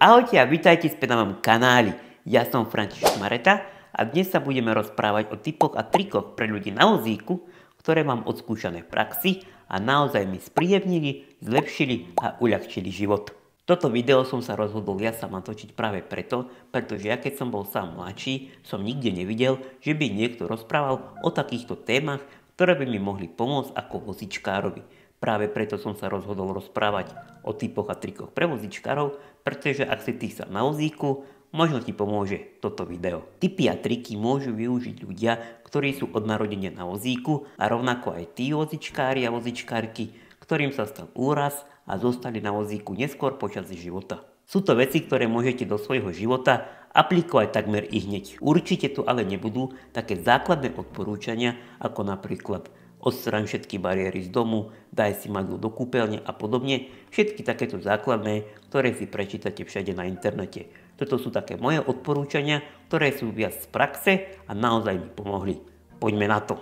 Ahojte a vítajte späť na mojom kanáli. Ja som František Mareta a dnes sa budeme rozprávať o tipoch a trikoch pre ľudí na vozíku, ktoré mám odskúšané v praxi a naozaj mi spríjemnili, zlepšili a uľahčili život. Toto video som sa rozhodol ja sám natočiť práve preto, pretože ja keď som bol sám mladší, som nikde nevidel, že by niekto rozprával o takýchto témach, ktoré by mi mohli pomôcť ako vozičkárovi. Práve preto som sa rozhodol rozprávať o tipoch a trikoch pre vozičkárov, pretože ak si ty sám na vozíku, možno ti pomôže toto video. Tipy a triky môžu využiť ľudia, ktorí sú od narodenia na vozíku a rovnako aj tí vozičkári a vozičkárky, ktorým sa stal úraz a zostali na vozíku neskôr počas života. Sú to veci, ktoré môžete do svojho života aplikovať takmer i hneď. Určite tu ale nebudú také základné odporúčania, ako napríklad odstráň všetky bariéry z domu, daj si maglu do kúpeľne a podobne. Všetky takéto základné, ktoré si prečítate všade na internete. Toto sú také moje odporúčania, ktoré sú viac z praxe a naozaj mi pomohli. Poďme na to.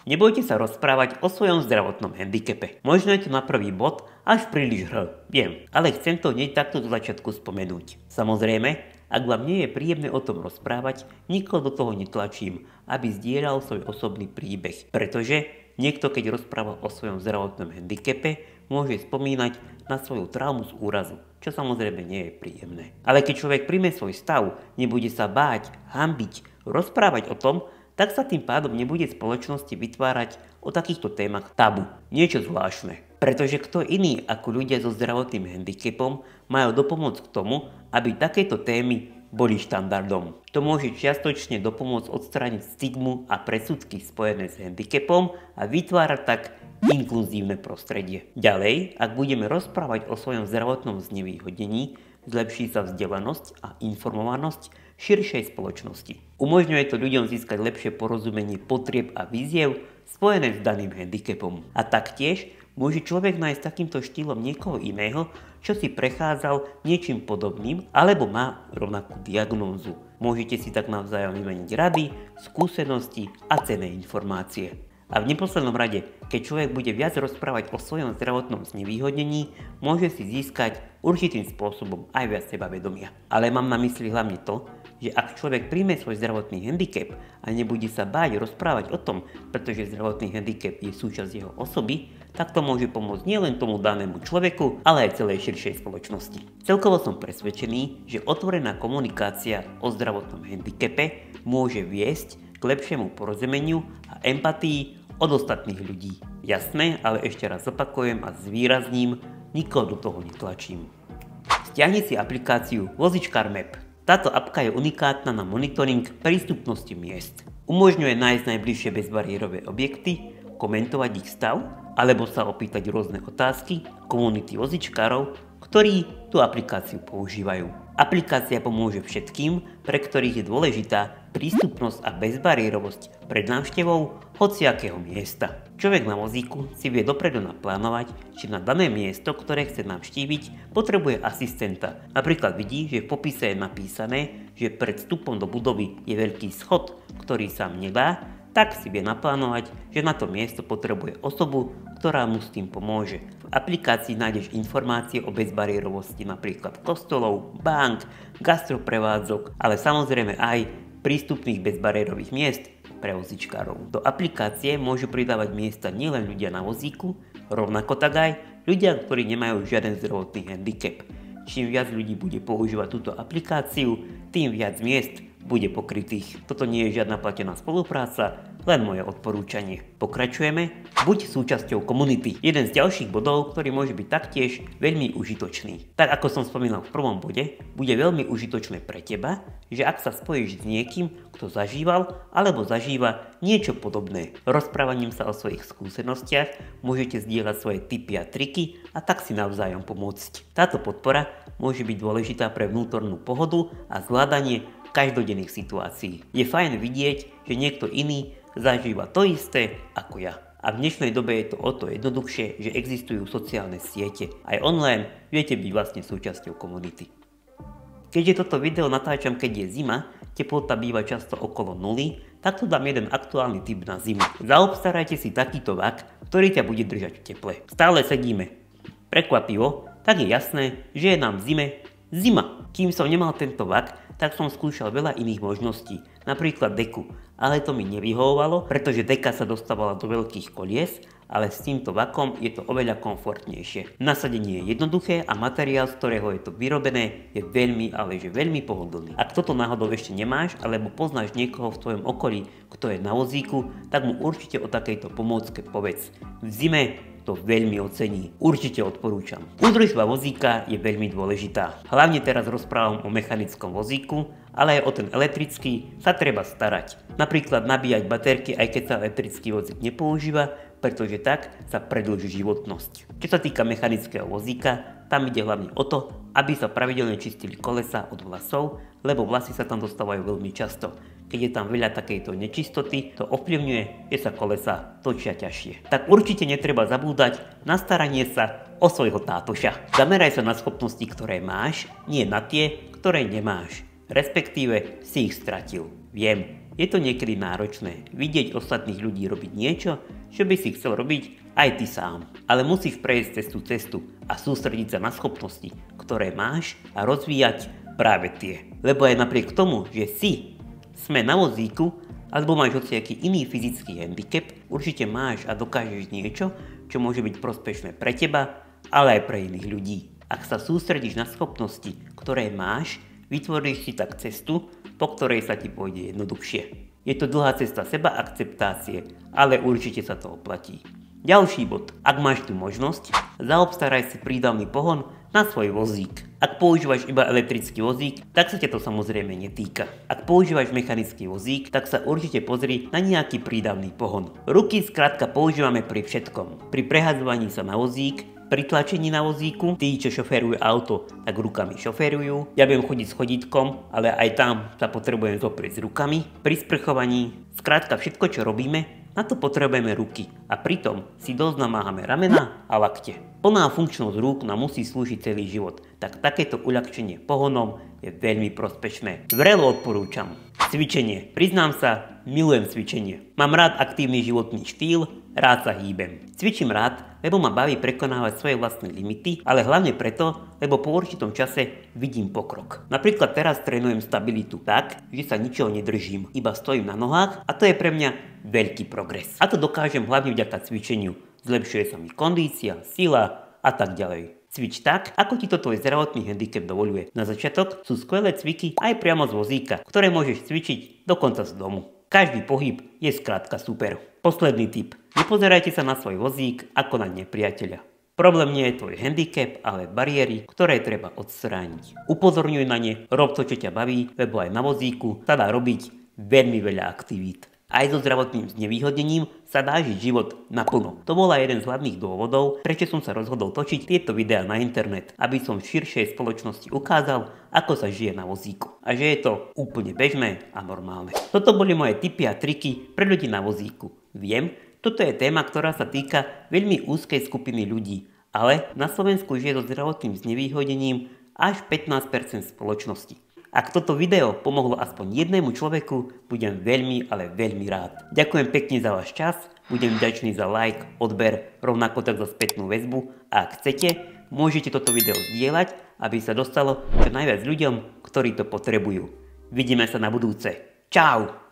Nebojte sa rozprávať o svojom zdravotnom handicape. Možno je to na prvý bod až príliš viem, ale chcem to hneď takto do začiatku spomenúť. Samozrejme, ak vám nie je príjemné o tom rozprávať, nikoho do toho netlačím, aby zdieľal svoj osobný príbeh, pretože niekto, keď rozpráva o svojom zdravotnom handicape, môže spomínať na svoju traumu z úrazu, čo samozrejme nie je príjemné. Ale keď človek príjme svoj stav, nebude sa báť, hanbiť, rozprávať o tom, tak sa tým pádom nebude v spoločnosti vytvárať o takýchto témach tabu. Niečo zvláštne. Pretože kto iný ako ľudia so zdravotným handicapom majú dopomôcť k tomu, aby takéto témy boli štandardom. To môže čiastočne dopomôcť odstrániť stigmu a predsudky spojené s handicapom a vytvárať tak inkluzívne prostredie. Ďalej, ak budeme rozprávať o svojom zdravotnom znevýhodnení, zlepší sa vzdelanosť a informovanosť širšej spoločnosti. Umožňuje to ľuďom získať lepšie porozumenie potrieb a víziev spojené s daným handicapom. A taktiež môže človek nájsť takýmto štýlom niekoho iného, čo si prechádzal niečím podobným alebo má rovnakú diagnózu. Môžete si tak navzájom vymeniť rady, skúsenosti a cenné informácie. A v neposlednom rade, keď človek bude viac rozprávať o svojom zdravotnom znevýhodnení, môže si získať určitým spôsobom aj viac sebavedomia. Ale mám na mysli hlavne to, že ak človek príjme svoj zdravotný handicap a nebude sa báť rozprávať o tom, pretože zdravotný handicap je súčasť jeho osoby, tak to môže pomôcť nielen tomu danému človeku, ale aj celej širšej spoločnosti. Celkovo som presvedčený, že otvorená komunikácia o zdravotnom handicape môže viesť k lepšiemu porozumeniu a empatii od ostatných ľudí. Jasné, ale ešte raz opakujem a zvýrazním, nikoho do toho netlačím. Stiahni si aplikáciu Vozičkár Map. Táto apka je unikátna na monitoring prístupnosti miest. Umožňuje nájsť najbližšie bezbariérové objekty, komentovať ich stav, alebo sa opýtať rôzne otázky komunity vozičkárov, ktorí tú aplikáciu používajú. Aplikácia pomôže všetkým, pre ktorých je dôležitá prístupnosť a bezbariérovosť pred návštevou hociakého miesta. Človek na vozíku si vie dopredu naplánovať, či na dané miesto, ktoré chce navštíviť, potrebuje asistenta. Napríklad vidí, že v popise je napísané, že pred vstupom do budovy je veľký schod, ktorý sám nedá, tak si vie naplánovať, že na to miesto potrebuje osobu, ktorá mu s tým pomôže. V aplikácii nájdeš informácie o bezbariérovosti napríklad kostolov, bank, gastroprevádzok, ale samozrejme aj prístupných bezbariérových miest pre vozičkárov. Do aplikácie môžu pridávať miesta nielen ľudia na vozíku, rovnako tak aj ľudia, ktorí nemajú žiaden zdravotný handicap. Čím viac ľudí bude používať túto aplikáciu, tým viac miest bude pokrytých. Toto nie je žiadna platená spolupráca, len moje odporúčanie. Pokračujeme. Buď súčasťou komunity. Jeden z ďalších bodov, ktorý môže byť taktiež veľmi užitočný. Tak ako som spomínal v prvom bode, bude veľmi užitočné pre teba, že ak sa spojíš s niekým, kto zažíval alebo zažíva niečo podobné. Rozprávaním sa o svojich skúsenostiach môžete zdieľať svoje tipy a triky a tak si navzájom pomôcť. Táto podpora môže byť dôležitá pre vnútornú pohodu a zvládanie každodenných situácií. Je fajn vidieť, že niekto iný zažíva to isté ako ja. A v dnešnej dobe je to o to jednoduchšie, že existujú sociálne siete. Aj online viete byť vlastne súčasťou komunity. Keďže toto video natáčam, keď je zima, teplota býva často okolo 0, tak tu dám jeden aktuálny tip na zimu. Zaobstarajte si takýto vak, ktorý ťa bude držať v teple. Stále sedíme. Prekvapivo, tak je jasné, že je nám v zime Zima. Kým som nemal tento vak, tak som skúšal veľa iných možností, napríklad deku, ale to mi nevyhovovalo, pretože deka sa dostávala do veľkých kolies, ale s týmto vakom je to oveľa komfortnejšie. Nasadenie je jednoduché a materiál, z ktorého je to vyrobené, je veľmi, ale že veľmi pohodlný. Ak toto náhodou ešte nemáš, alebo poznáš niekoho v tvojom okolí, kto je na vozíku, tak mu určite o takejto pomôcke povedz. V zime to veľmi ocení. Určite odporúčam. Údržba vozíka je veľmi dôležitá. Hlavne teraz rozprávam o mechanickom vozíku, ale aj o ten elektrický sa treba starať. Napríklad nabíjať baterky, aj keď sa elektrický vozík nepoužíva, pretože tak sa predĺži životnosť. Čo sa týka mechanického vozíka, tam ide hlavne o to, aby sa pravidelne čistili kolesa od vlasov, lebo vlasy sa tam dostávajú veľmi často. Keď je tam veľa takejto nečistoty, to ovplyvňuje, že sa kolesa točia ťažšie. Tak určite netreba zabúdať na staranie sa o svojho tátoša. Zameraj sa na schopnosti, ktoré máš, nie na tie, ktoré nemáš. Respektíve si ich stratil. Viem, je to niekedy náročné vidieť ostatných ľudí robiť niečo, čo by si chcel robiť aj ty sám. Ale musíš prejsť cez tú cestu a sústrediť sa na schopnosti, ktoré máš a rozvíjať práve tie. Lebo aj napriek tomu, že sme na vozíku, alebo máš hociaký iný fyzický handicap, určite máš a dokážeš niečo, čo môže byť prospešné pre teba, ale aj pre iných ľudí. Ak sa sústredíš na schopnosti, ktoré máš, vytvoríš si tak cestu, po ktorej sa ti pôjde jednoduchšie. Je to dlhá cesta seba akceptácie, ale určite sa to oplatí. Ďalší bod. Ak máš tú možnosť, zaobstaraj si prídavný pohon na svoj vozík. Ak používaš iba elektrický vozík, tak sa ťa to samozrejme netýka. Ak používaš mechanický vozík, tak sa určite pozri na nejaký prídavný pohon. Ruky skrátka používame pri všetkom. Pri prehadzovaní sa na vozík, pri tlačení na vozíku, tí, čo šoférujú auto, tak rukami šoférujú. Ja viem chodiť s chodítkom, ale aj tam sa potrebujem zoprieť s rukami. Pri sprchovaní, skrátka všetko, čo robíme, na to potrebujeme ruky a pritom si dosť namáhame ramena a lakte. Plná funkčnosť rúk nám musí slúžiť celý život, tak takéto uľahčenie pohonom je veľmi prospešné. Vrelo odporúčam. Cvičenie. Priznám sa, milujem cvičenie. Mám rád aktívny životný štýl, rád sa hýbem. Cvičím rád, lebo ma baví prekonávať svoje vlastné limity, ale hlavne preto, lebo po určitom čase vidím pokrok. Napríklad teraz trénujem stabilitu tak, že sa ničoho nedržím, iba stojím na nohách a to je pre mňa veľký progres. A to dokážem hlavne vďaka cvičeniu. Zlepšuje sa mi kondícia, sila a tak ďalej. Cvič tak, ako ti to tvoj zdravotný handicap dovoľuje. Na začiatok sú skvelé cviky aj priamo z vozíka, ktoré môžeš cvičiť dokonca z domu. Každý pohyb je skrátka super. Posledný tip. Nepozerajte sa na svoj vozík ako na nepriateľa. Problém nie je tvoj handicap, ale bariéry, ktoré treba odstrániť. Upozorňuj na ne, rob to, čo ťa baví, lebo aj na vozíku sa dá robiť veľmi veľa aktivít. Aj so zdravotným znevýhodnením sa dá žiť život naplno. To bola jeden z hlavných dôvodov, prečo som sa rozhodol točiť tieto videá na internet, aby som v širšej spoločnosti ukázal, ako sa žije na vozíku. A že je to úplne bežné a normálne. Toto boli moje tipy a triky pre ľudí na vozíku. Viem, toto je téma, ktorá sa týka veľmi úzkej skupiny ľudí, ale na Slovensku žije so zdravotným znevýhodením až 15% spoločnosti. Ak toto video pomohlo aspoň jednému človeku, budem veľmi, ale veľmi rád. Ďakujem pekne za váš čas, budem vďačný za like, odber, rovnako tak za spätnú väzbu a ak chcete, môžete toto video zdieľať, aby sa dostalo čo najviac ľuďom, ktorí to potrebujú. Vidíme sa na budúce. Čau!